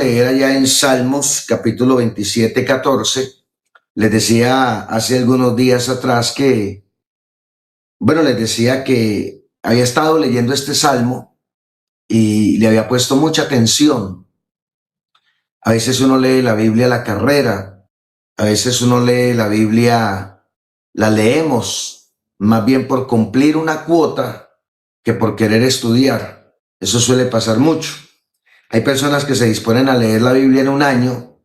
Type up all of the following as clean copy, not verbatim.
leer allá en Salmos capítulo 27, 14. Les decía hace algunos días atrás les decía que había estado leyendo este salmo y le había puesto mucha atención. A veces uno lee la Biblia a la carrera, a veces uno lee la Biblia, la leemos más bien por cumplir una cuota que por querer estudiar. Eso suele pasar mucho. Hay personas que se disponen a leer la Biblia en un año,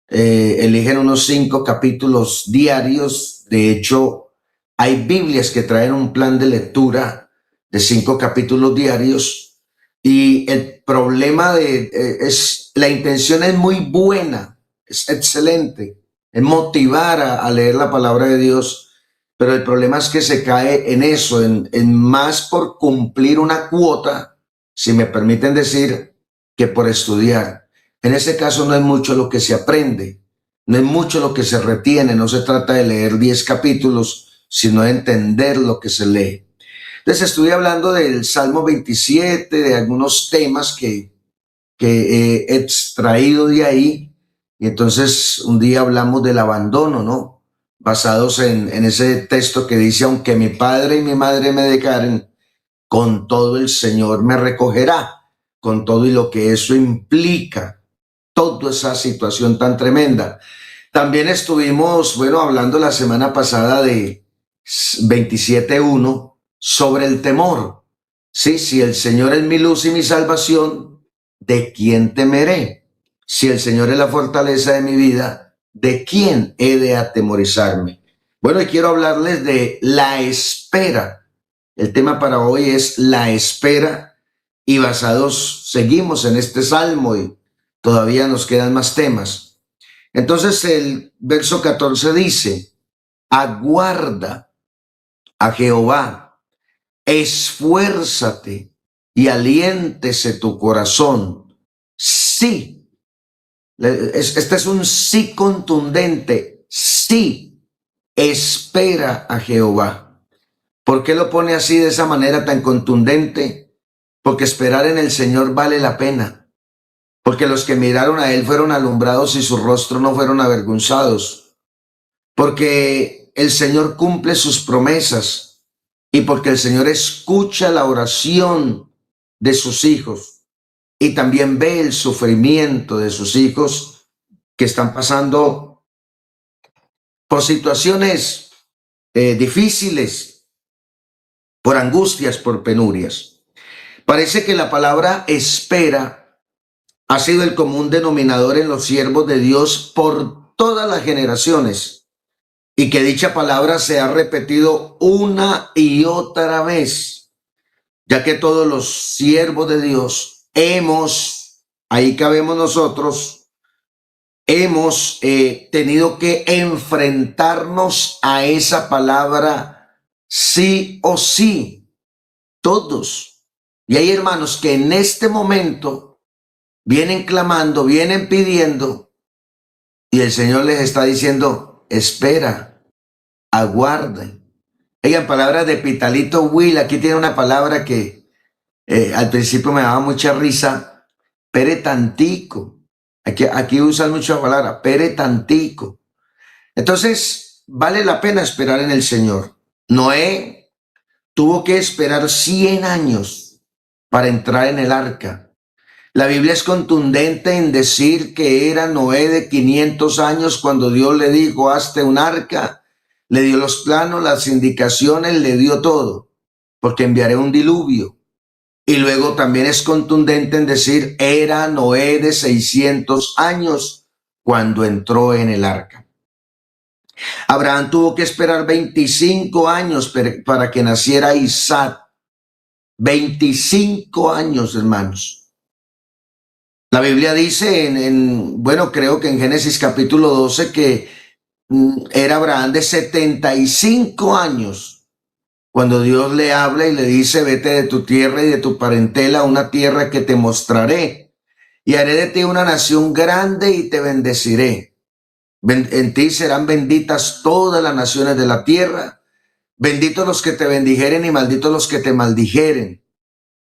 eligen unos 5 capítulos diarios. De hecho, hay Biblias que traen un plan de lectura de 5 capítulos diarios, y el problema es la intención es muy buena, es excelente, es motivar a leer la palabra de Dios, pero el problema es que se cae en eso, en más por cumplir una cuota, si me permiten decir, que por estudiar. En este caso no es mucho lo que se aprende, no es mucho lo que se retiene, no se trata de leer 10 capítulos, sino de entender lo que se lee. Entonces estuve hablando del Salmo 27, de algunos temas que he extraído de ahí, y entonces un día hablamos del abandono, ¿no? Basados en ese texto que dice: aunque mi padre y mi madre me dejaren, con todo el Señor me recogerá, con todo y lo que eso implica, toda esa situación tan tremenda. También estuvimos, hablando la semana pasada de 27:1 sobre el temor. Sí, si el Señor es mi luz y mi salvación, ¿de quién temeré? Si el Señor es la fortaleza de mi vida, ¿de quién he de atemorizarme? Y quiero hablarles de la espera. El tema para hoy es la espera, y seguimos en este salmo y todavía nos quedan más temas. Entonces el verso 14 dice: aguarda a Jehová, esfuérzate y aliéntese tu corazón. Sí, este es un sí contundente. Sí, espera a Jehová. ¿Por qué lo pone así, de esa manera tan contundente? Porque esperar en el Señor vale la pena. Porque los que miraron a Él fueron alumbrados y sus rostros no fueron avergonzados. Porque el Señor cumple sus promesas, y porque el Señor escucha la oración de sus hijos y también ve el sufrimiento de sus hijos que están pasando por situaciones difíciles, por angustias, por penurias. Parece que la palabra espera ha sido el común denominador en los siervos de Dios por todas las generaciones, y que dicha palabra se ha repetido una y otra vez, ya que todos los siervos de Dios ahí cabemos nosotros, hemos tenido que enfrentarnos a esa palabra sí o sí, todos. Y hay hermanos que en este momento vienen clamando, vienen pidiendo, y el Señor les está diciendo: espera, aguarden. En palabras de Pitalito Will, aquí tiene una palabra que al principio me daba mucha risa: pere tantico. Aquí usan mucho la palabra pere tantico. Entonces, vale la pena esperar en el Señor. Noé tuvo que esperar 100 años para entrar en el arca. La Biblia es contundente en decir que era Noé de 500 años cuando Dios le dijo: hazte un arca. Le dio los planos, las indicaciones, le dio todo, porque enviaré un diluvio. Y luego también es contundente en decir: era Noé de 600 años cuando entró en el arca. Abraham tuvo que esperar 25 años para que naciera Isaac. 25 años, hermanos. La Biblia dice creo que en Génesis capítulo 12 que era Abraham de 75 años cuando Dios le habla y le dice: vete de tu tierra y de tu parentela a una tierra que te mostraré, y haré de ti una nación grande y te bendeciré. En ti serán benditas todas las naciones de la tierra. Benditos los que te bendijeren y malditos los que te maldijeren.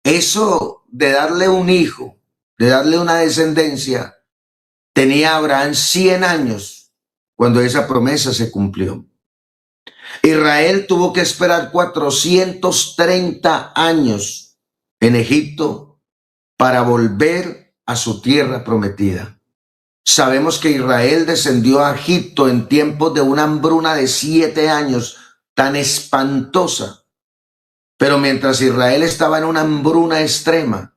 Eso de darle un hijo, de darle una descendencia, Tenía Abraham 100 años cuando esa promesa se cumplió. Israel tuvo que esperar 430 años en Egipto para volver a su tierra prometida. Sabemos que Israel descendió a Egipto en tiempos de una hambruna de 7 años tan espantosa. Pero mientras Israel estaba en una hambruna extrema,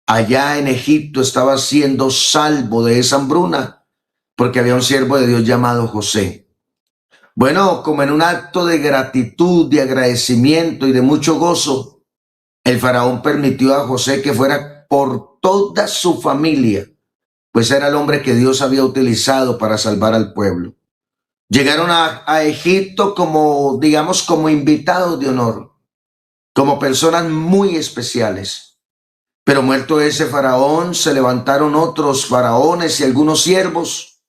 allá en Egipto estaba siendo salvo de esa hambruna porque había un siervo de Dios llamado José. Bueno, como en un acto de gratitud, de agradecimiento y de mucho gozo, el faraón permitió a José que fuera por toda su familia, pues era el hombre que Dios había utilizado para salvar al pueblo. Llegaron a Egipto como, digamos, como invitados de honor, como personas muy especiales. Pero muerto ese faraón, se levantaron otros faraones y algunos siervos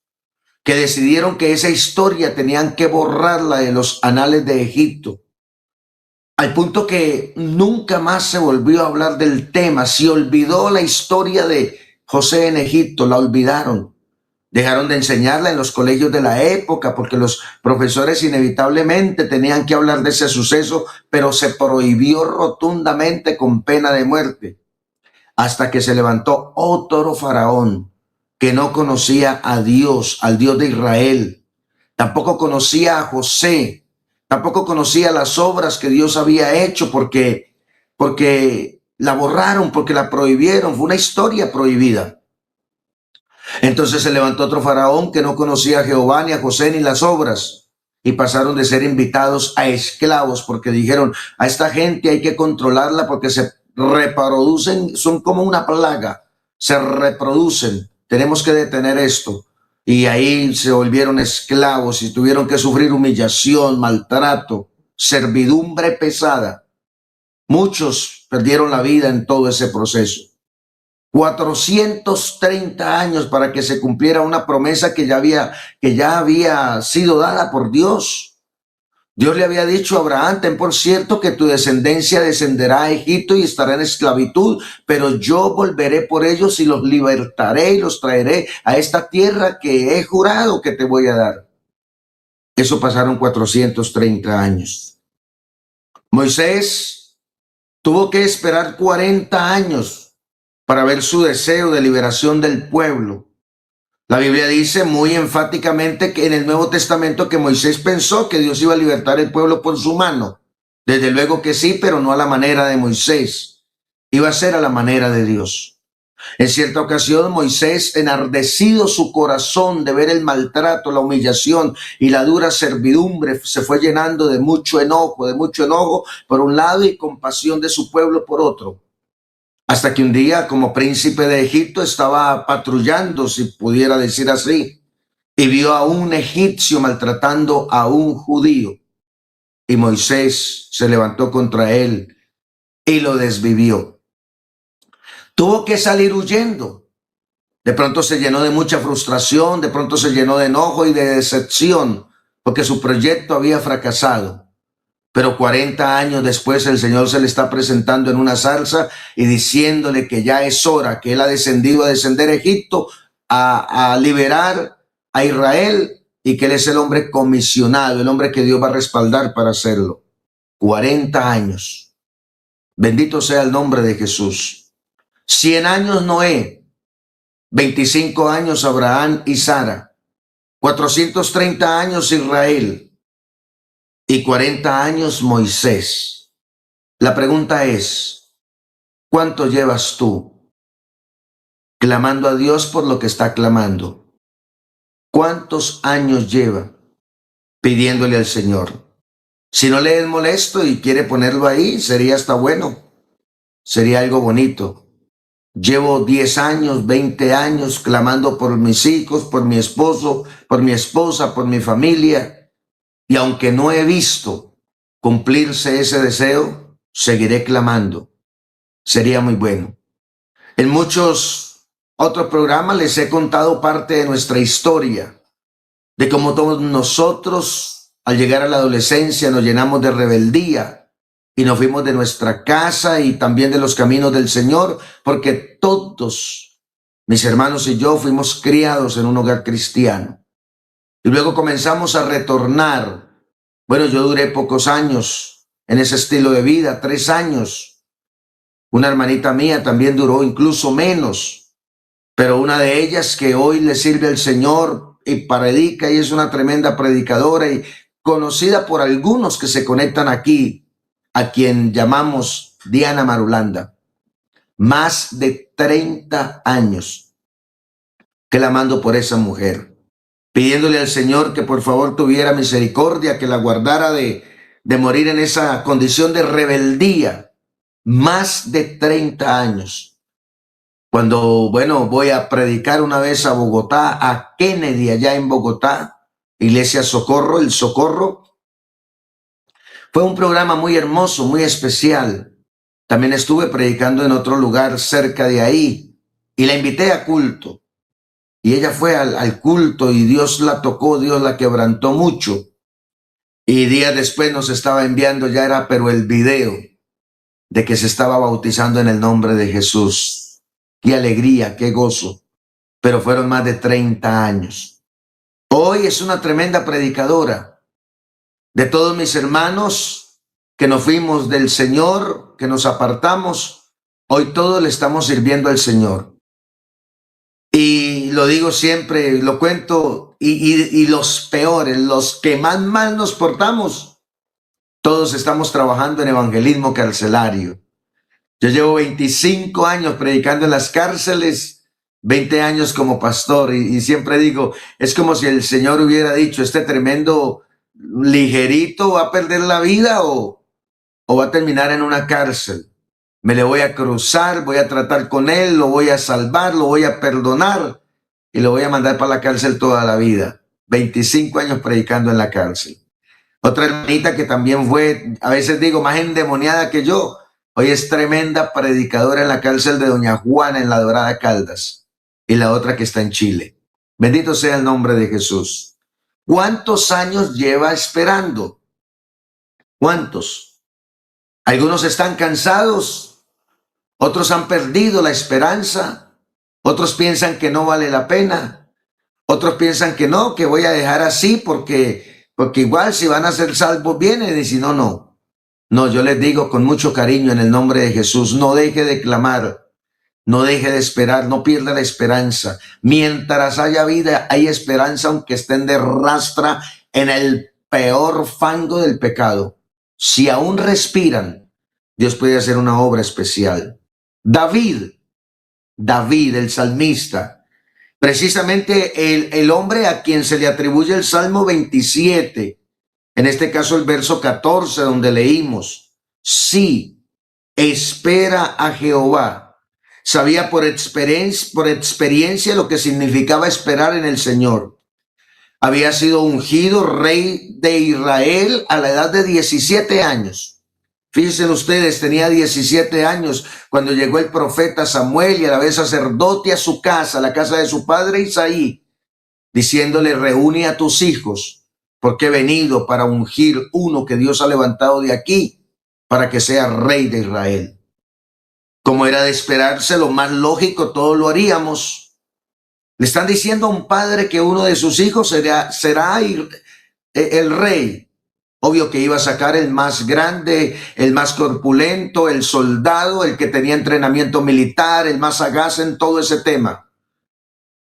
que decidieron que esa historia tenían que borrarla de los anales de Egipto. Al punto que nunca más se volvió a hablar del tema. Se olvidó la historia de José en Egipto, la olvidaron. Dejaron de enseñarla en los colegios de la época porque los profesores inevitablemente tenían que hablar de ese suceso, pero se prohibió rotundamente con pena de muerte. Hasta que se levantó otro faraón que no conocía a Dios, al Dios de Israel. Tampoco conocía a José, tampoco conocía las obras que Dios había hecho porque la borraron, porque la prohibieron. Fue una historia prohibida. Entonces se levantó otro faraón que no conocía a Jehová, ni a José, ni las obras. Y pasaron de ser invitados a esclavos porque dijeron, a esta gente hay que controlarla porque se reproducen, son como una plaga, se reproducen, tenemos que detener esto. Y ahí se volvieron esclavos y tuvieron que sufrir humillación, maltrato, servidumbre pesada. Muchos perdieron la vida en todo ese proceso. 430 años para que se cumpliera una promesa que ya había sido dada por Dios. Dios le había dicho a Abraham, ten por cierto que tu descendencia descenderá a Egipto y estará en esclavitud, pero yo volveré por ellos y los libertaré y los traeré a esta tierra que he jurado que te voy a dar. Eso pasaron 430 años. Moisés tuvo que esperar 40 años para ver su deseo de liberación del pueblo. La Biblia dice muy enfáticamente que en el Nuevo Testamento que Moisés pensó que Dios iba a libertar el pueblo por su mano. Desde luego que sí, pero no a la manera de Moisés. Iba a ser a la manera de Dios. En cierta ocasión, Moisés, enardecido su corazón de ver el maltrato, la humillación y la dura servidumbre, se fue llenando de mucho enojo por un lado y compasión de su pueblo por otro. Hasta que un día, como príncipe de Egipto, estaba patrullando, si pudiera decir así, y vio a un egipcio maltratando a un judío. Y Moisés se levantó contra él y lo desvivió. Tuvo que salir huyendo. De pronto se llenó de mucha frustración, de pronto se llenó de enojo y de decepción, porque su proyecto había fracasado. Pero 40 años después el Señor se le está presentando en una zarza y diciéndole que ya es hora, que Él ha descendido a descender a Egipto, a liberar a Israel y que Él es el hombre comisionado, el hombre que Dios va a respaldar para hacerlo. 40 años. Bendito sea el nombre de Jesús. 100 años Noé, 25 años Abraham y Sara, 430 años Israel y 40 años Moisés. La pregunta es, ¿cuánto llevas tú clamando a Dios por lo que está clamando? ¿Cuántos años lleva pidiéndole al Señor? Si no le es molesto y quiere ponerlo ahí, sería hasta bueno, sería algo bonito. Llevo 10 años, 20 años clamando por mis hijos, por mi esposo, por mi esposa, por mi familia, y aunque no he visto cumplirse ese deseo, seguiré clamando. Sería muy bueno. En muchos otros programas les he contado parte de nuestra historia, de cómo todos nosotros, al llegar a la adolescencia, nos llenamos de rebeldía y nos fuimos de nuestra casa y también de los caminos del Señor, porque todos Mis hermanos y yo fuimos criados en un hogar cristiano. Y luego comenzamos a retornar. Bueno, yo duré pocos años en ese estilo de vida, 3 años. Una hermanita mía también duró incluso menos. Pero una de ellas que hoy le sirve al Señor y predica y es una tremenda predicadora y conocida por algunos que se conectan aquí, a quien llamamos Diana Marulanda. Más de 30 años clamando por esa mujer, pidiéndole al Señor que por favor tuviera misericordia, que la guardara de morir en esa condición de rebeldía. Más de 30 años. Cuando, bueno, voy a predicar una vez a Bogotá, a Kennedy, allá en Bogotá, Iglesia Socorro, el Socorro, fue un programa muy hermoso, muy especial. También estuve predicando en otro lugar cerca de ahí y la invité a culto. Y ella fue al culto y Dios la tocó, Dios la quebrantó mucho. Y días después nos estaba enviando, ya era, pero el video de que se estaba bautizando en el nombre de Jesús. Qué alegría, qué gozo. Pero fueron más de 30 años. Hoy es una tremenda predicadora. De todos mis hermanos que nos fuimos del Señor, que nos apartamos, hoy todos le estamos sirviendo al Señor. Y lo digo siempre, lo cuento, y los peores, los que más mal nos portamos, todos estamos trabajando en evangelismo carcelario. Yo llevo 25 años predicando en las cárceles, 20 años como pastor, y siempre digo, es como si el Señor hubiera dicho, este tremendo ligerito va a perder la vida o va a terminar en una cárcel. Me le voy a cruzar, voy a tratar con él, lo voy a salvar, lo voy a perdonar y lo voy a mandar para la cárcel toda la vida. 25 años predicando en la cárcel. Otra hermanita que también fue, a veces digo, más endemoniada que yo, hoy es tremenda predicadora en la cárcel de Doña Juana en La Dorada Caldas, y la otra que está en Chile. Bendito sea el nombre de Jesús. ¿Cuántos años lleva esperando? ¿Cuántos? Algunos están cansados, otros han perdido la esperanza, otros piensan que no vale la pena, otros piensan que no, que voy a dejar así porque igual si van a ser salvos vienen y si no, no. No, yo les digo con mucho cariño en el nombre de Jesús, no deje de clamar, no deje de esperar, no pierda la esperanza. Mientras haya vida, hay esperanza, aunque estén de rastra en el peor fango del pecado. Si aún respiran, Dios puede hacer una obra especial. David, el salmista, precisamente el hombre a quien se le atribuye el Salmo 27, en este caso el verso 14, donde leímos, sí, espera a Jehová. Sabía por experiencia lo que significaba esperar en el Señor. Había sido ungido rey de Israel a la edad de 17 años. Fíjense ustedes, tenía 17 años cuando llegó el profeta Samuel y a la vez sacerdote a su casa, a la casa de su padre Isaí, diciéndole, reúne a tus hijos, porque he venido para ungir uno que Dios ha levantado de aquí para que sea rey de Israel. Como era de esperarse, lo más lógico, todos lo haríamos. Le están diciendo a un padre que uno de sus hijos será el rey. Obvio que iba a sacar el más grande, el más corpulento, el soldado, el que tenía entrenamiento militar, el más sagaz en todo ese tema.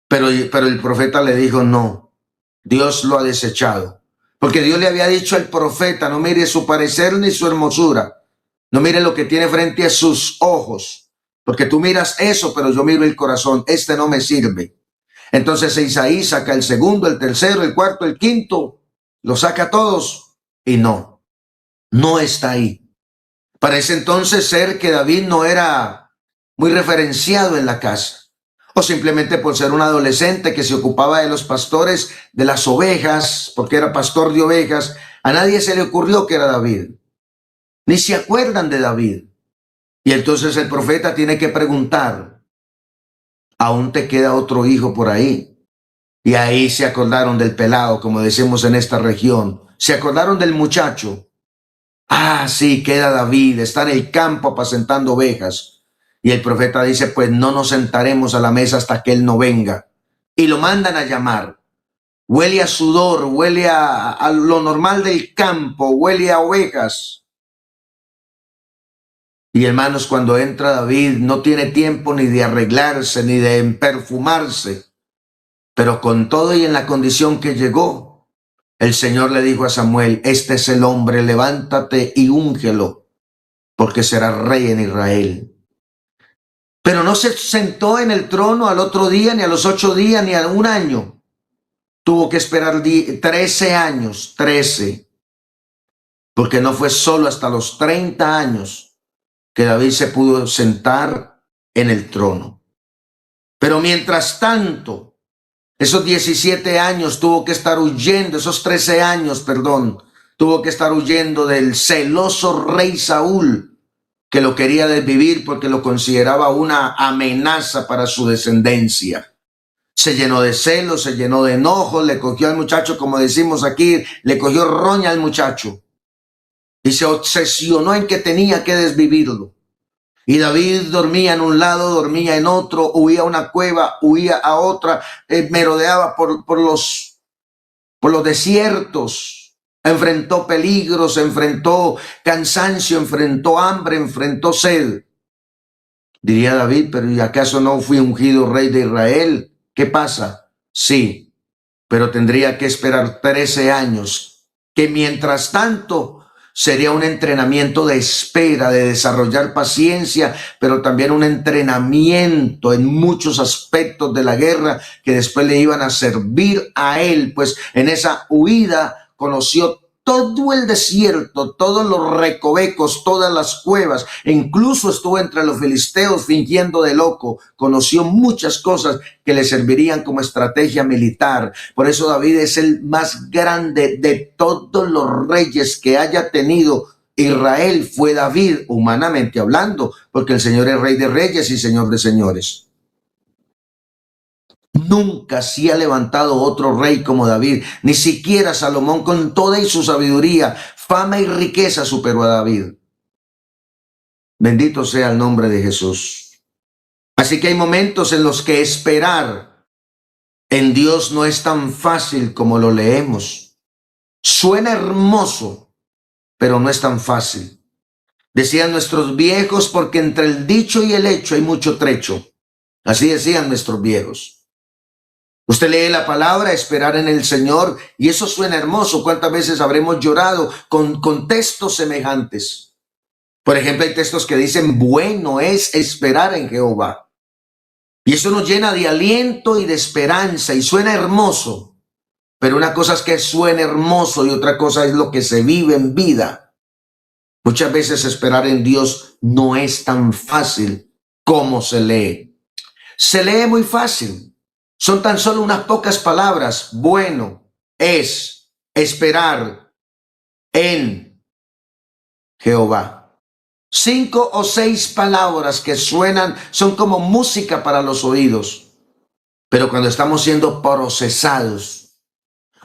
Pero el profeta le dijo, no, Dios lo ha desechado. Porque Dios le había dicho al profeta, no mire su parecer ni su hermosura. No mire lo que tiene frente a sus ojos. Porque tú miras eso, pero yo miro el corazón. Este no me sirve. Entonces Isaí saca el segundo, el tercero, el cuarto, el quinto. Lo saca a todos. Y no está ahí. Parece entonces ser que David no era muy referenciado en la casa. O simplemente por ser un adolescente que se ocupaba de los pastores de las ovejas, porque era pastor de ovejas, a nadie se le ocurrió que era David. Ni se acuerdan de David. Y entonces el profeta tiene que preguntar, ¿aún te queda otro hijo por ahí? Y ahí se acordaron del pelado, como decimos en esta región. Se acordaron del muchacho. Ah, sí, queda David, está en el campo apacentando ovejas. Y el profeta dice, pues no nos sentaremos a la mesa hasta que él no venga. Y lo mandan a llamar. Huele a sudor, huele a lo normal del campo, huele a ovejas. Y hermanos, cuando entra David, no tiene tiempo ni de arreglarse, ni de perfumarse. Pero con todo y en la condición que llegó, el Señor le dijo a Samuel, este es el hombre, levántate y úngelo, porque será rey en Israel. Pero no se sentó en el trono al otro día, ni a los 8 días, ni a un año. Tuvo que esperar 13 años, 13. Porque no fue solo hasta los 30 años que David se pudo sentar en el trono. Pero mientras tanto, esos 17 años tuvo que estar huyendo, esos 13 años, perdón, tuvo que estar huyendo del celoso rey Saúl, que lo quería desvivir porque lo consideraba una amenaza para su descendencia. Se llenó de celos, se llenó de enojos, le cogió al muchacho, como decimos aquí, le cogió roña al muchacho y se obsesionó en que tenía que desvivirlo. Y David dormía en un lado, dormía en otro, huía a una cueva, huía a otra, merodeaba por los desiertos. Enfrentó peligros, enfrentó cansancio, enfrentó hambre, enfrentó sed. Diría David, pero ¿y acaso no fui ungido rey de Israel? ¿Qué pasa? Sí, pero tendría que esperar 13 años, que mientras tanto sería un entrenamiento de espera, de desarrollar paciencia, pero también un entrenamiento en muchos aspectos de la guerra que después le iban a servir a él, pues en esa huida conoció todo el desierto, todos los recovecos, todas las cuevas, e incluso estuvo entre los filisteos fingiendo de loco, conoció muchas cosas que le servirían como estrategia militar. Por eso David es el más grande de todos los reyes que haya tenido Israel. Fue David, humanamente hablando, porque el Señor es rey de reyes y señor de señores. Nunca se ha levantado otro rey como David, ni siquiera Salomón con toda y su sabiduría, fama y riqueza superó a David. Bendito sea el nombre de Jesús. Así que hay momentos en los que esperar en Dios no es tan fácil como lo leemos. Suena hermoso, pero no es tan fácil. Decían nuestros viejos, porque entre el dicho y el hecho hay mucho trecho. Así decían nuestros viejos. Usted lee la palabra, esperar en el Señor, y eso suena hermoso. ¿Cuántas veces habremos llorado con textos semejantes? Por ejemplo, hay textos que dicen, bueno es esperar en Jehová. Y eso nos llena de aliento y de esperanza, y suena hermoso. Pero una cosa es que suene hermoso y otra cosa es lo que se vive en vida. Muchas veces esperar en Dios no es tan fácil como se lee. Se lee muy fácil. Son tan solo unas pocas palabras. Bueno es esperar en Jehová. 5 o 6 palabras que suenan, son como música para los oídos. Pero cuando estamos siendo procesados,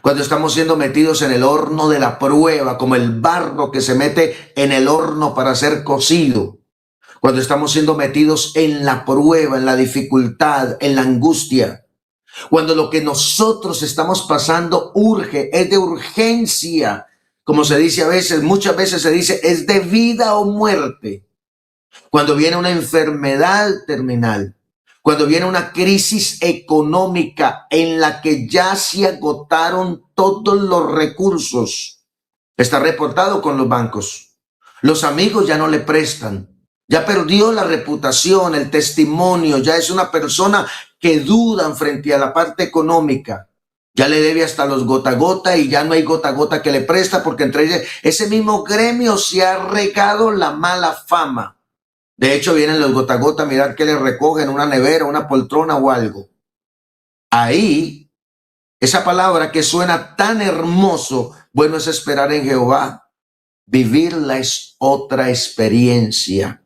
cuando estamos siendo metidos en el horno de la prueba, como el barro que se mete en el horno para ser cocido, cuando estamos siendo metidos en la prueba, en la dificultad, en la angustia, cuando lo que nosotros estamos pasando urge, es de urgencia, como se dice a veces, muchas veces se dice, es de vida o muerte. Cuando viene una enfermedad terminal, cuando viene una crisis económica en la que ya se agotaron todos los recursos, está reportado con los bancos. Los amigos ya no le prestan. Ya perdió la reputación, el testimonio, ya es una persona que dudan frente a la parte económica. Ya le debe hasta los gota a gota y ya no hay gota a gota que le presta, porque entre ese mismo gremio se ha regado la mala fama. De hecho, vienen los gota a gota, mirad que le recogen una nevera, una poltrona o algo. Ahí, esa palabra que suena tan hermoso, bueno es esperar en Jehová. Vivirla es otra experiencia.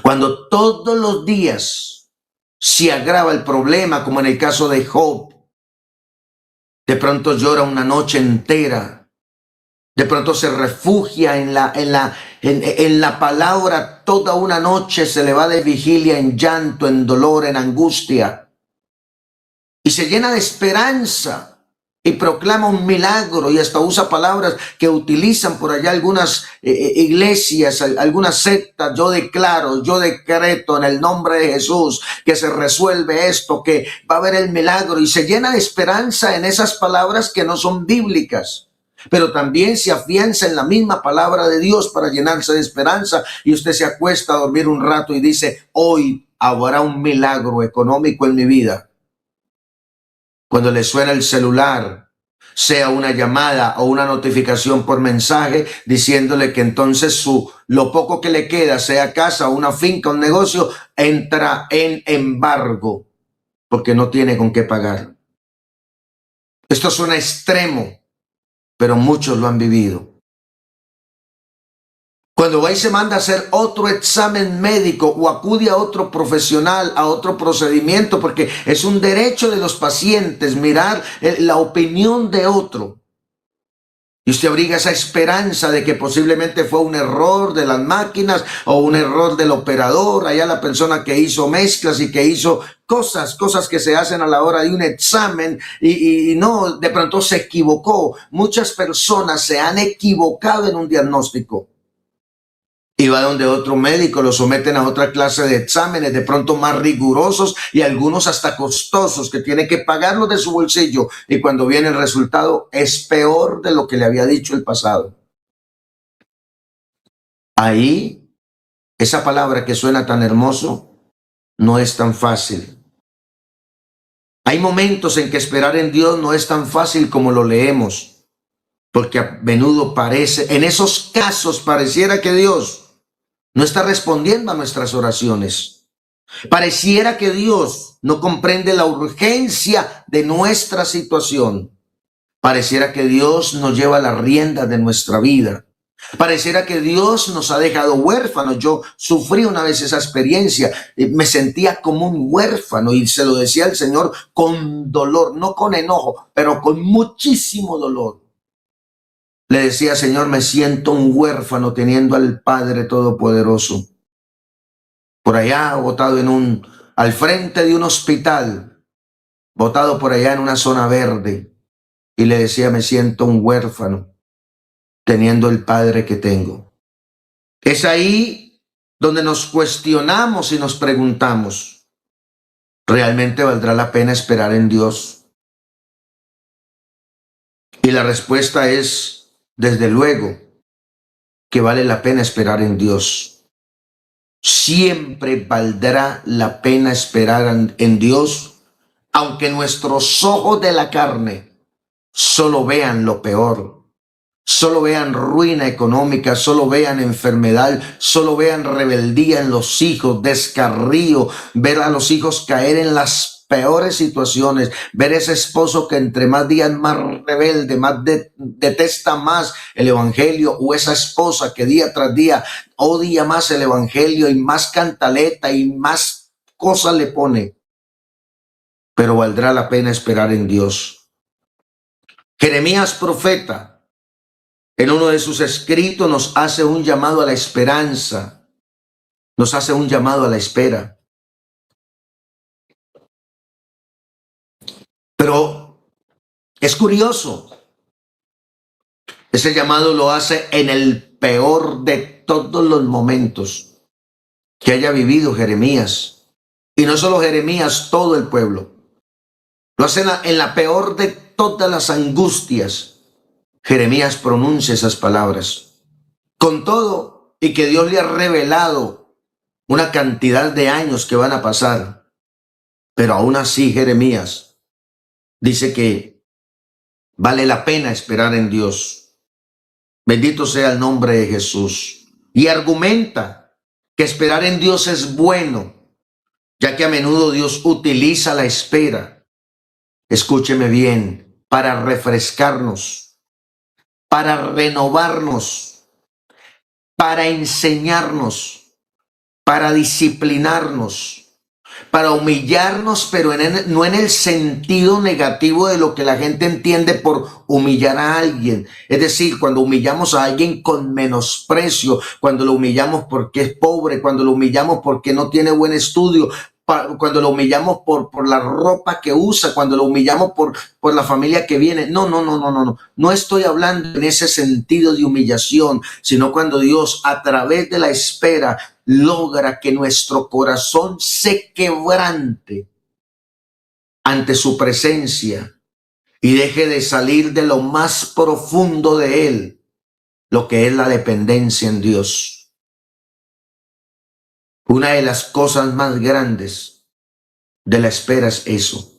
Cuando todos los días se agrava el problema, como en el caso de Job, de pronto llora una noche entera De pronto se refugia en la palabra toda una noche, se le va de vigilia en llanto, en dolor, en angustia. Y se llena de esperanza y proclama un milagro y hasta usa palabras que utilizan por allá algunas iglesias, algunas sectas. Yo declaro, yo decreto en el nombre de Jesús que se resuelve esto, que va a haber el milagro, y se llena de esperanza en esas palabras que no son bíblicas. Pero también se afianza en la misma palabra de Dios para llenarse de esperanza, y usted se acuesta a dormir un rato y dice: hoy habrá un milagro económico en mi vida. Cuando le suena el celular, sea una llamada o una notificación por mensaje diciéndole que entonces lo poco que le queda, sea casa, una finca, un negocio, entra en embargo porque no tiene con qué pagar. Esto suena extremo, pero muchos lo han vivido. Cuando va y se manda a hacer otro examen médico o acude a otro profesional, a otro procedimiento, porque es un derecho de los pacientes mirar la opinión de otro. Y usted abriga esa esperanza de que posiblemente fue un error de las máquinas o un error del operador, allá la persona que hizo mezclas y que hizo cosas que se hacen a la hora de un examen, y no, de pronto se equivocó. Muchas personas se han equivocado en un diagnóstico. Y va donde otro médico, lo someten a otra clase de exámenes, de pronto más rigurosos y algunos hasta costosos, que tiene que pagarlo de su bolsillo. Y cuando viene el resultado es peor de lo que le había dicho el pasado. Ahí, esa palabra que suena tan hermoso no es tan fácil. Hay momentos en que esperar en Dios no es tan fácil como lo leemos, porque a menudo parece, en esos casos pareciera que Dios no está respondiendo a nuestras oraciones. Pareciera que Dios no comprende la urgencia de nuestra situación. Pareciera que Dios nos lleva la rienda de nuestra vida. Pareciera que Dios nos ha dejado huérfanos. Yo sufrí una vez esa experiencia. Me sentía como un huérfano y se lo decía al Señor con dolor, no con enojo, pero con muchísimo dolor. Le decía: Señor, me siento un huérfano teniendo al Padre Todopoderoso por allá, botado al frente de un hospital, botado por allá en una zona verde. Y le decía: me siento un huérfano teniendo el Padre que tengo. Es ahí donde nos cuestionamos y nos preguntamos: ¿realmente valdrá la pena esperar en Dios? Y la respuesta es, desde luego, que vale la pena esperar en Dios. Siempre valdrá la pena esperar en Dios, aunque nuestros ojos de la carne solo vean lo peor, solo vean ruina económica, solo vean enfermedad, solo vean rebeldía en los hijos, descarrío, ver a los hijos caer en las peores situaciones, ver ese esposo que entre más días más rebelde, más detesta más el evangelio, o esa esposa que día tras día odia más el evangelio y más cantaleta y más cosas le pone. Pero valdrá la pena esperar en Dios. Jeremías, profeta, en uno de sus escritos nos hace un llamado a la esperanza, nos hace un llamado a la espera. Pero es curioso, ese llamado lo hace en el peor de todos los momentos que haya vivido Jeremías. Y no solo Jeremías, todo el pueblo. Lo hace en la peor de todas las angustias. Jeremías pronuncia esas palabras. Con todo, y que Dios le ha revelado una cantidad de años que van a pasar, pero aún así Jeremías dice que vale la pena esperar en Dios. Bendito sea el nombre de Jesús. Y argumenta que esperar en Dios es bueno, ya que a menudo Dios utiliza la espera, escúcheme bien, para refrescarnos, para renovarnos, para enseñarnos, para disciplinarnos, para humillarnos, pero no en el sentido negativo de lo que la gente entiende por humillar a alguien. Es decir, cuando humillamos a alguien con menosprecio, cuando lo humillamos porque es pobre, cuando lo humillamos porque no tiene buen estudio, cuando lo humillamos por la ropa que usa, cuando lo humillamos por la familia que viene. No, no, no, no, no, no. No estoy hablando en ese sentido de humillación, sino cuando Dios, a través de la espera, logra que nuestro corazón se quebrante ante su presencia y deje de salir de lo más profundo de él, lo que es la dependencia en Dios. Una de las cosas más grandes de la espera es eso.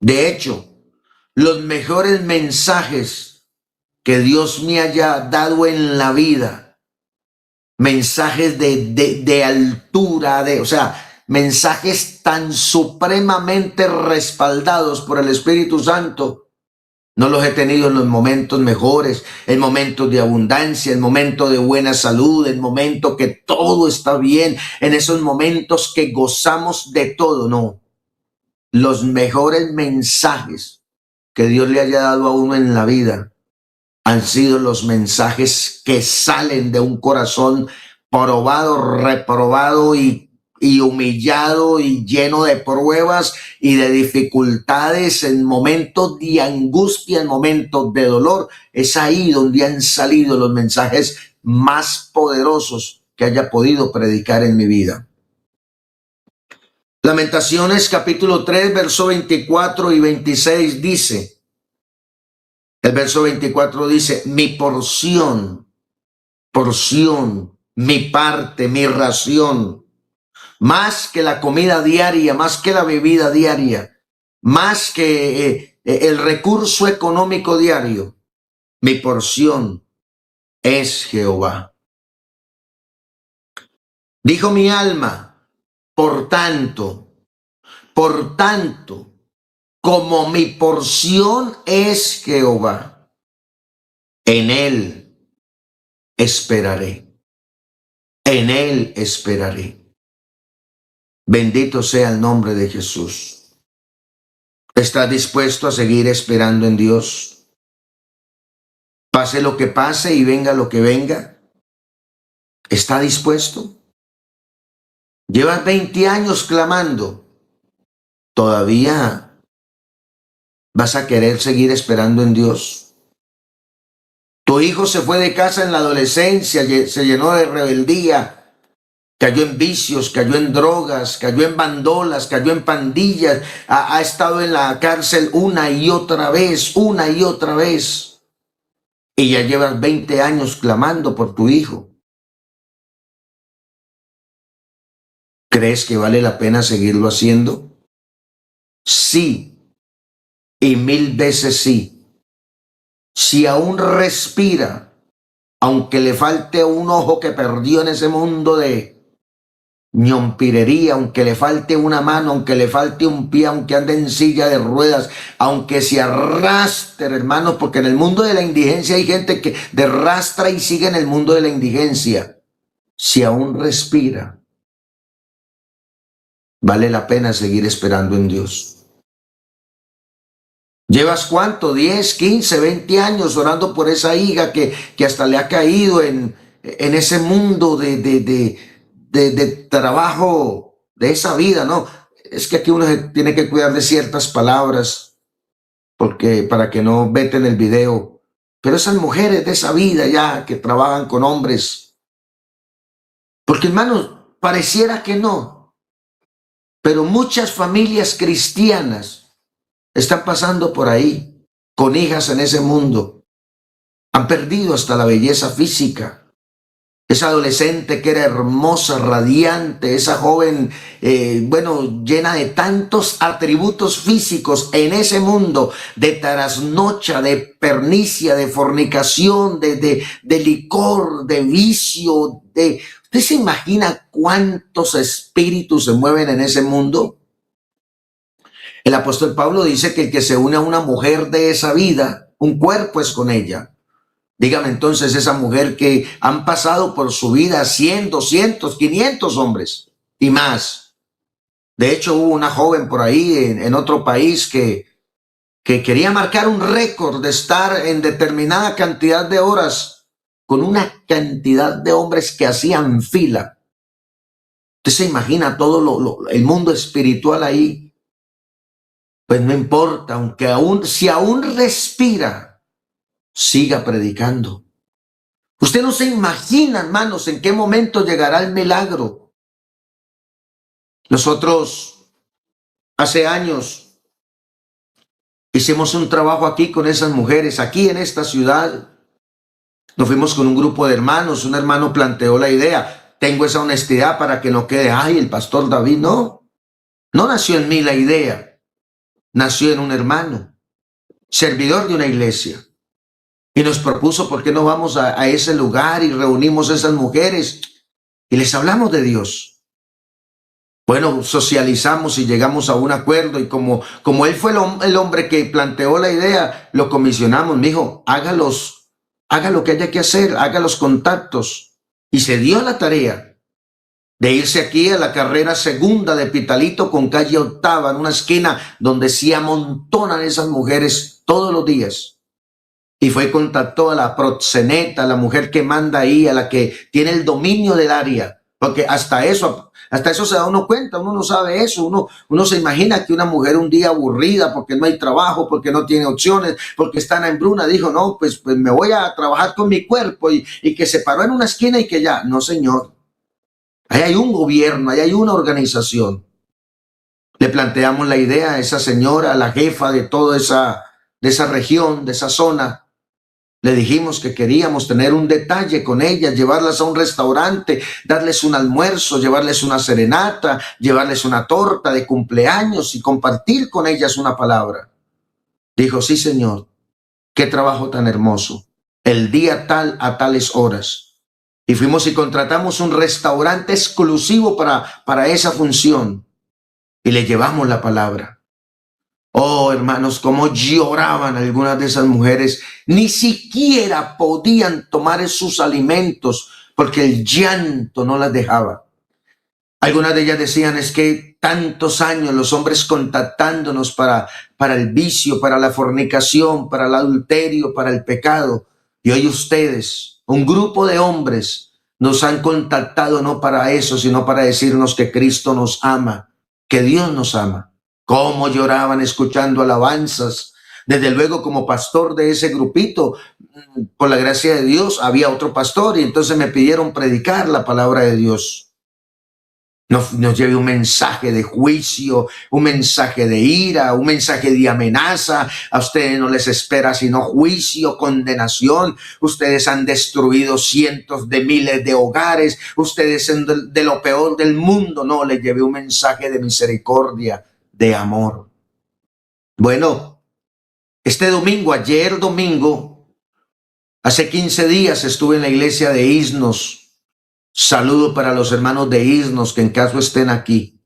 De hecho, los mejores mensajes que Dios me haya dado en la vida, mensajes de altura, o sea, mensajes tan supremamente respaldados por el Espíritu Santo, no los he tenido en los momentos mejores, en momentos de abundancia, en momentos de buena salud, en momentos que todo está bien, en esos momentos que gozamos de todo. No, los mejores mensajes que Dios le haya dado a uno en la vida han sido los mensajes que salen de un corazón probado, reprobado y humillado y lleno de pruebas y de dificultades, en momentos de angustia, en momentos de dolor. Es ahí donde han salido los mensajes más poderosos que haya podido predicar en mi vida. Lamentaciones capítulo 3, verso 24 y 26 dice, el verso 24 dice, mi porción, mi parte, mi ración, más que la comida diaria, más que la bebida diaria, más que el recurso económico diario, mi porción es Jehová. Dijo mi alma, por tanto, como mi porción es Jehová, en él esperaré, en él esperaré. Bendito sea el nombre de Jesús. ¿Estás dispuesto a seguir esperando en Dios? Pase lo que pase y venga lo que venga. ¿Está dispuesto? Llevas 20 años clamando. ¿Todavía vas a querer seguir esperando en Dios? Tu hijo se fue de casa en la adolescencia, se llenó de rebeldía, cayó en vicios, cayó en drogas, cayó en bandolas, cayó en pandillas, ha estado en la cárcel una y otra vez, y ya llevas 20 años clamando por tu hijo. ¿Crees que vale la pena seguirlo haciendo? Sí, y 1000 veces sí. Si aún respira, aunque le falte un ojo que perdió en ese mundo de ñompirería, aunque le falte una mano, aunque le falte un pie, aunque ande en silla de ruedas, aunque se arrastre, hermano, porque en el mundo de la indigencia hay gente que arrastra y sigue en el mundo de la indigencia. Si aún respira, vale la pena seguir esperando en Dios. ¿Llevas cuánto? 10, 15, 20 años orando por esa hija que hasta le ha caído en ese mundo de trabajo, de esa vida, ¿no? Es que aquí uno se tiene que cuidar de ciertas palabras porque para que no veten el video. Pero esas mujeres de esa vida ya que trabajan con hombres, porque hermanos, pareciera que no, pero muchas familias cristianas están pasando por ahí con hijas en ese mundo. Han perdido hasta la belleza física. Esa adolescente que era hermosa, radiante, esa joven, llena de tantos atributos físicos en ese mundo de trasnocha, de pernicia, de fornicación, de licor, de vicio. ¿Usted se imagina cuántos espíritus se mueven en ese mundo? El apóstol Pablo dice que el que se une a una mujer de esa vida, un cuerpo es con ella. Dígame entonces esa mujer que han pasado por su vida 100, 200, 500 hombres y más. De hecho, hubo una joven por ahí en otro país que quería marcar un récord de estar en determinada cantidad de horas con una cantidad de hombres que hacían fila. Usted se imagina todo el mundo espiritual ahí. Pues no importa, aunque si aún respira, siga predicando. Usted no se imagina, hermanos, en qué momento llegará el milagro. Nosotros hace años hicimos un trabajo aquí con esas mujeres, aquí en esta ciudad. Nos fuimos con un grupo de hermanos. Un hermano planteó la idea. Tengo esa honestidad para que no quede, ay, el pastor David. No, no nació en mí la idea. Nació en un hermano, servidor de una iglesia. Y nos propuso, ¿por qué no vamos a ese lugar y reunimos a esas mujeres y les hablamos de Dios? Bueno, socializamos y llegamos a un acuerdo, y como él fue el hombre que planteó la idea, lo comisionamos. Me dijo, haga lo que haya que hacer, haga los contactos. Y se dio la tarea de irse aquí a la carrera segunda de Pitalito con calle Octava, en una esquina donde se amontonan esas mujeres todos los días. Y fue y contactó a la proxeneta, a la mujer que manda ahí, a la que tiene el dominio del área. Porque hasta eso se da uno cuenta, uno no sabe eso, uno se imagina que una mujer un día aburrida porque no hay trabajo, porque no tiene opciones, porque está en hambruna, dijo, no, pues me voy a trabajar con mi cuerpo y que se paró en una esquina y que ya. No, señor. Ahí hay un gobierno, ahí hay una organización. Le planteamos la idea a esa señora, a la jefa de toda de esa región, de esa zona. Le dijimos que queríamos tener un detalle con ellas, llevarlas a un restaurante, darles un almuerzo, llevarles una serenata, llevarles una torta de cumpleaños y compartir con ellas una palabra. Dijo, sí, señor, qué trabajo tan hermoso. El día tal a tales horas. Y fuimos y contratamos un restaurante exclusivo para esa función. Y le llevamos la palabra. Oh, hermanos, cómo lloraban algunas de esas mujeres. Ni siquiera podían tomar sus alimentos porque el llanto no las dejaba. Algunas de ellas decían, es que tantos años los hombres contactándonos para el vicio, para la fornicación, para el adulterio, para el pecado. Y hoy ustedes, un grupo de hombres, nos han contactado no para eso, sino para decirnos que Cristo nos ama, que Dios nos ama. Cómo lloraban escuchando alabanzas. Desde luego, como pastor de ese grupito, por la gracia de Dios, había otro pastor y entonces me pidieron predicar la palabra de Dios. Nos lleve un mensaje de juicio, un mensaje de ira, un mensaje de amenaza. A ustedes no les espera sino juicio, condenación. Ustedes han destruido cientos de miles de hogares. Ustedes son de lo peor del mundo. No, les llevé un mensaje de misericordia, de amor. Bueno, ayer domingo, hace 15 días estuve en la iglesia de Isnos. Saludo para los hermanos de Isnos que en caso estén aquí.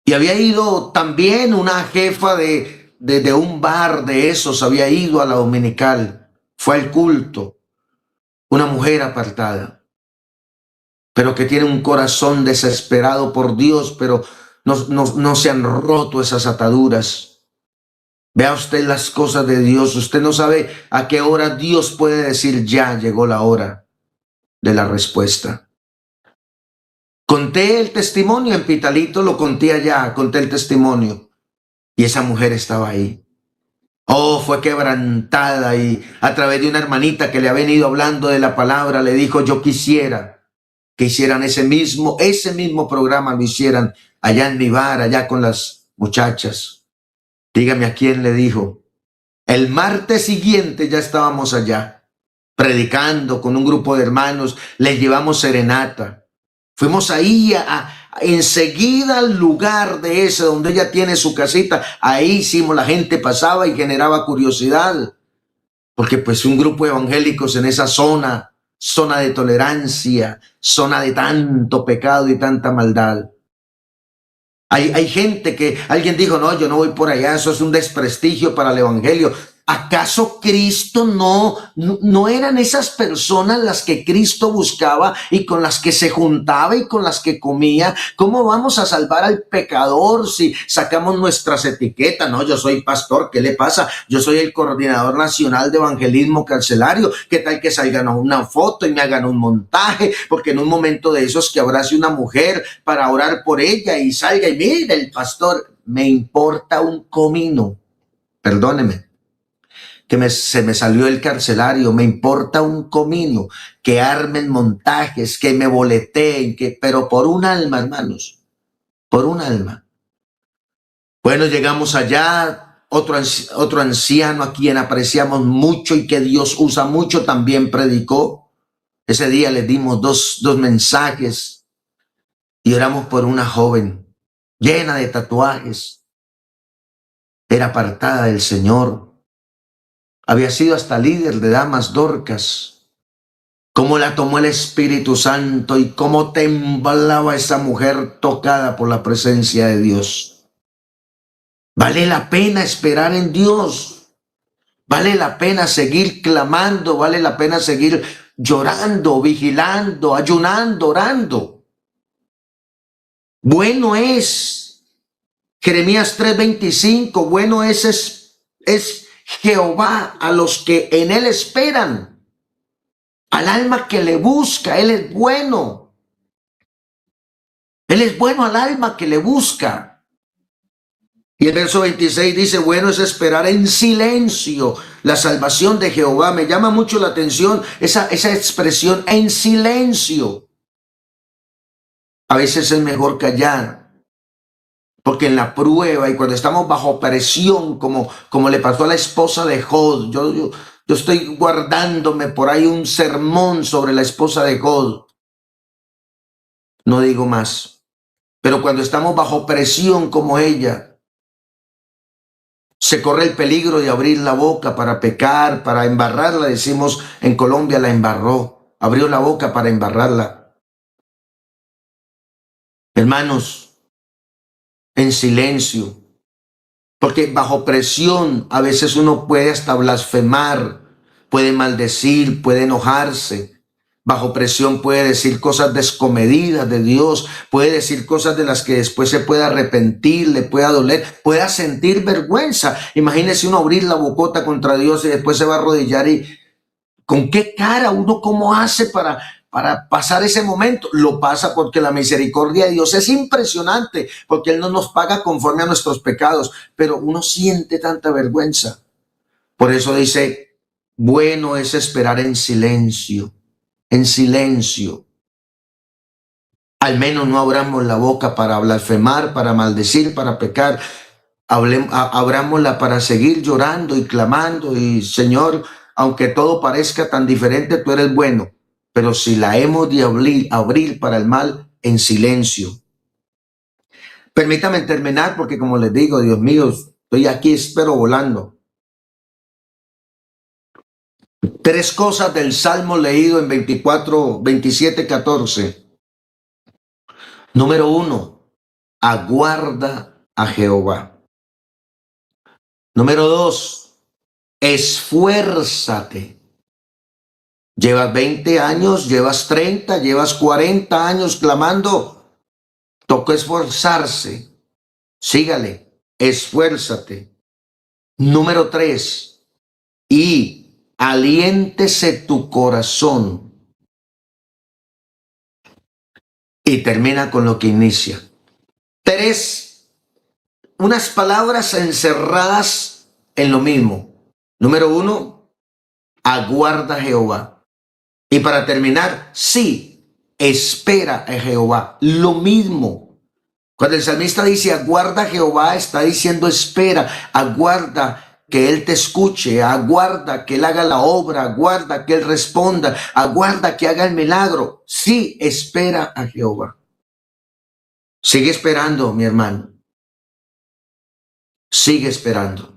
Y había ido también una jefa de un bar de esos, había ido a la dominical, fue al culto, una mujer apartada, pero que tiene un corazón desesperado por Dios, pero no se han roto esas ataduras. Vea usted las cosas de Dios. Usted no sabe a qué hora Dios puede decir, ya llegó la hora de la respuesta. Conté el testimonio en Pitalito, lo conté allá, conté el testimonio. Y esa mujer estaba ahí. Oh, fue quebrantada y a través de una hermanita que le ha venido hablando de la palabra, le dijo, yo quisiera que hicieran ese mismo programa, lo hicieran allá en mi bar, allá con las muchachas. Dígame a quién le dijo. El martes siguiente ya estábamos allá, predicando con un grupo de hermanos, les llevamos serenata. Fuimos ahí enseguida al lugar de ese donde ella tiene su casita. Ahí hicimos, la gente pasaba y generaba curiosidad. Porque pues un grupo de evangélicos en esa zona de tolerancia, zona de tanto pecado y tanta maldad. Hay gente que, alguien dijo, no, yo no voy por allá, eso es un desprestigio para el evangelio. ¿Acaso Cristo no eran esas personas las que Cristo buscaba y con las que se juntaba y con las que comía? ¿Cómo vamos a salvar al pecador si sacamos nuestras etiquetas? No, yo soy pastor, ¿qué le pasa? Yo soy el coordinador nacional de evangelismo carcelario. ¿Qué tal que salgan una foto y me hagan un montaje? Porque en un momento de esos que abrace una mujer para orar por ella y salga y mire el pastor, me importa un comino, perdóneme que se me salió el carcelario, me importa un comino, que armen montajes, que me boleteen, pero por un alma, hermanos, por un alma. Bueno, llegamos allá, otro anciano a quien apreciamos mucho y que Dios usa mucho, también predicó. Ese día le dimos dos mensajes y oramos por una joven llena de tatuajes. Era apartada del Señor. Había sido hasta líder de damas Dorcas. Cómo la tomó el Espíritu Santo y cómo temblaba esa mujer tocada por la presencia de Dios. Vale la pena esperar en Dios. Vale la pena seguir clamando. Vale la pena seguir llorando, vigilando, ayunando, orando. Bueno es, Jeremías 3:25, bueno es Jehová a los que en él esperan. Al alma que le busca, él es bueno. Él es bueno al alma que le busca. Y el verso 26 dice, bueno es esperar en silencio la salvación de Jehová. Me llama mucho la atención esa expresión, en silencio. A veces es mejor callar, porque en la prueba y cuando estamos bajo presión, como le pasó a la esposa de Jod, yo estoy guardándome por ahí un sermón sobre la esposa de Jod. No digo más. Pero cuando estamos bajo presión como ella, se corre el peligro de abrir la boca para pecar, para embarrarla. Decimos en Colombia, la embarró. Abrió la boca para embarrarla. Hermanos, en silencio. Porque bajo presión a veces uno puede hasta blasfemar, puede maldecir, puede enojarse. Bajo presión puede decir cosas descomedidas de Dios, puede decir cosas de las que después se puede arrepentir, le pueda doler, pueda sentir vergüenza. Imagínese uno abrir la bocota contra Dios y después se va a arrodillar y ¿con qué cara uno cómo hace para pasar ese momento? Lo pasa porque la misericordia de Dios es impresionante, porque Él no nos paga conforme a nuestros pecados, pero uno siente tanta vergüenza. Por eso dice, bueno es esperar en silencio. En silencio. Al menos no abramos la boca para blasfemar, para maldecir, para pecar. Abrámosla para seguir llorando y clamando y Señor, aunque todo parezca tan diferente, tú eres bueno. Pero si la hemos de abrir para el mal, en silencio. Permítame terminar porque como les digo, Dios mío, estoy aquí, espero volando. 3 cosas del Salmo leído en 24, 27, 14. Número 1, aguarda a Jehová. Número 2, esfuérzate. Llevas 20 años, llevas 30, llevas 40 años clamando. Toca esforzarse. Sígale, esfuérzate. Número 3, y aliéntese tu corazón. Y termina con lo que inicia. 3, unas palabras encerradas en lo mismo. Número 1, aguarda a Jehová. Y para terminar, sí, espera a Jehová. Lo mismo. Cuando el salmista dice aguarda a Jehová, está diciendo espera, aguarda que Él te escuche, aguarda que Él haga la obra, aguarda que Él responda, aguarda que haga el milagro. Sí, espera a Jehová. Sigue esperando, mi hermano. Sigue esperando.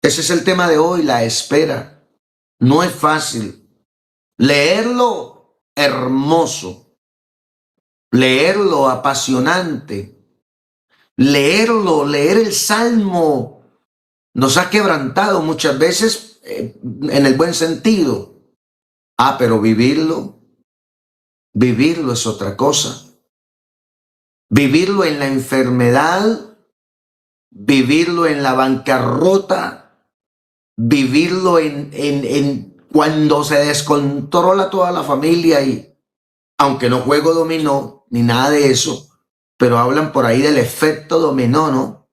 Ese es el tema de hoy, la espera. No es fácil. Leerlo, hermoso. Leerlo, apasionante. Leer el Salmo nos ha quebrantado muchas veces en el buen sentido. Pero vivirlo es otra cosa. Vivirlo en la enfermedad, vivirlo en la bancarrota, vivirlo en cuando se descontrola toda la familia y aunque no juego dominó ni nada de eso, pero hablan por ahí del efecto dominó, ¿no?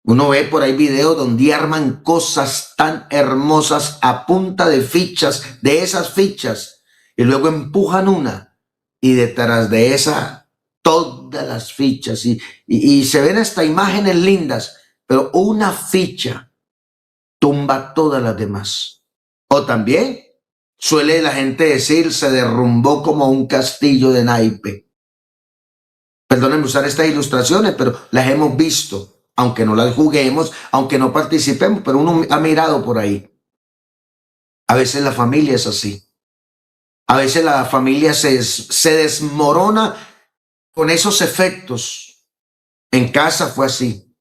Uno ve por ahí videos donde arman cosas tan hermosas a punta de fichas, de esas fichas, y luego empujan una y detrás de esa todas las fichas y se ven hasta imágenes lindas, pero una ficha tumba todas las demás. O también suele la gente decir se derrumbó como un castillo de naipe. Perdónenme usar estas ilustraciones, pero las hemos visto, aunque no las juguemos, aunque no participemos, pero uno ha mirado por ahí. A veces la familia es así. A veces la familia se desmorona con esos efectos. En casa fue así.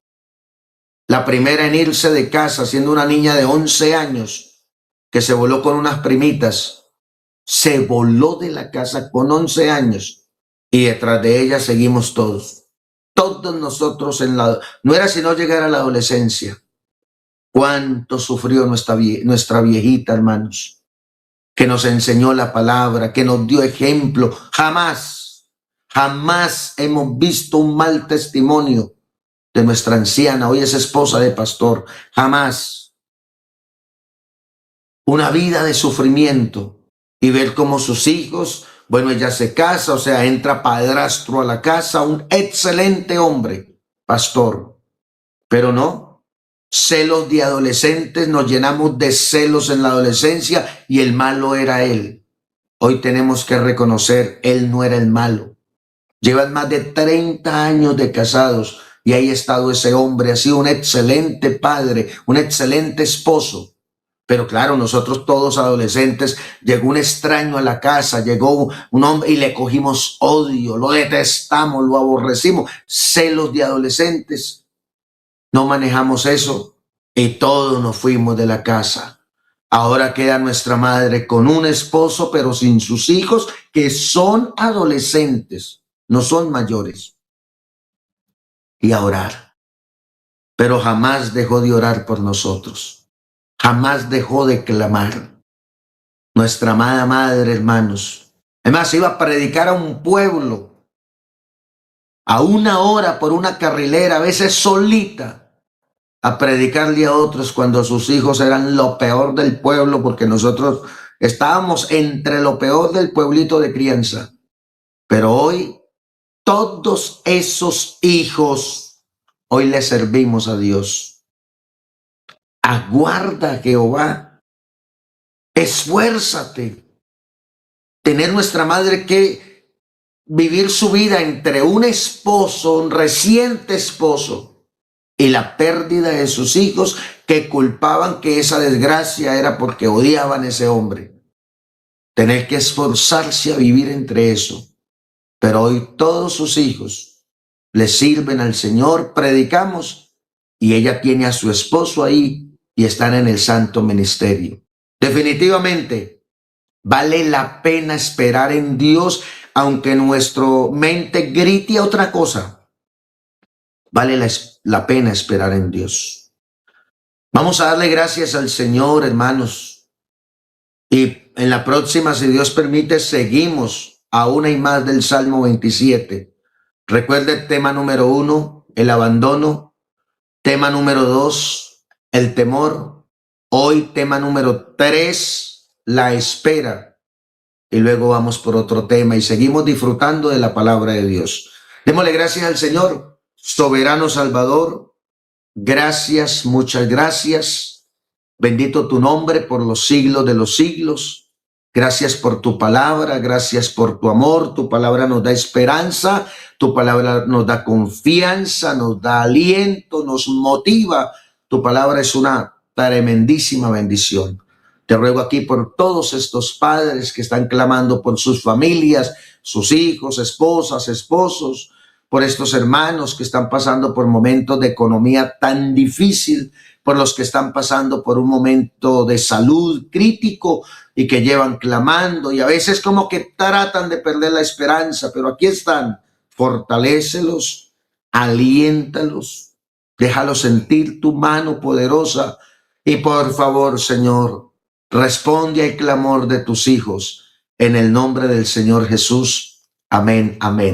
La primera en irse de casa, siendo una niña de 11 años, que se voló con unas primitas, se voló de la casa con 11 años. Y detrás de ella seguimos todos. Todos nosotros no era sino llegar a la adolescencia. Cuánto sufrió nuestra viejita, hermanos, que nos enseñó la palabra, que nos dio ejemplo. Jamás hemos visto un mal testimonio de nuestra anciana, hoy es esposa de pastor. Jamás. Una vida de sufrimiento y ver cómo sus hijos, bueno, ella se casa, o sea, entra padrastro a la casa, un excelente hombre, pastor. Pero no, celos de adolescentes, nos llenamos de celos en la adolescencia y el malo era él. Hoy tenemos que reconocer, él no era el malo. Llevan más de 30 años de casados y ahí ha estado ese hombre, ha sido un excelente padre, un excelente esposo. Pero claro, nosotros todos adolescentes, llegó un extraño a la casa, llegó un hombre y le cogimos odio, lo detestamos, lo aborrecimos. Celos de adolescentes. No manejamos eso y todos nos fuimos de la casa. Ahora queda nuestra madre con un esposo, pero sin sus hijos, que son adolescentes, no son mayores. Y a orar. Pero jamás dejó de orar por nosotros. Jamás dejó de clamar. Nuestra amada madre, hermanos. Además, iba a predicar a un pueblo a 1 hora por una carrilera, a veces solita, a predicarle a otros cuando sus hijos eran lo peor del pueblo, porque nosotros estábamos entre lo peor del pueblito de crianza. Pero hoy, todos esos hijos, hoy le servimos a Dios. Aguarda a Jehová, esfuérzate. Tener nuestra madre que vivir su vida entre un esposo, un reciente esposo, y la pérdida de sus hijos que culpaban que esa desgracia era porque odiaban a ese hombre. Tener que esforzarse a vivir entre eso. Pero hoy todos sus hijos le sirven al Señor, predicamos, y ella tiene a su esposo ahí y están en el santo ministerio. Definitivamente, vale la pena esperar en Dios, aunque nuestra mente grite otra cosa. Vale la pena esperar en Dios. Vamos a darle gracias al Señor, hermanos. Y en la próxima, si Dios permite, seguimos a una y más del Salmo 27. Recuerde el tema número 1, el abandono. Tema número 2, el temor. Hoy tema número 3, la espera. Y luego vamos por otro tema y seguimos disfrutando de la palabra de Dios. Démosle gracias al Señor, soberano Salvador. Gracias, muchas gracias. Bendito tu nombre por los siglos de los siglos. Gracias por tu palabra, gracias por tu amor. Tu palabra nos da esperanza, tu palabra nos da confianza, nos da aliento, nos motiva. Tu palabra es una tremendísima bendición. Te ruego aquí por todos estos padres que están clamando por sus familias, sus hijos, esposas, esposos, por estos hermanos que están pasando por momentos de economía tan difícil, por los que están pasando por un momento de salud crítico y que llevan clamando y a veces como que tratan de perder la esperanza, pero aquí están. Fortalécelos, aliéntalos, déjalos sentir tu mano poderosa y por favor, Señor, responde al clamor de tus hijos en el nombre del Señor Jesús. Amén, amén.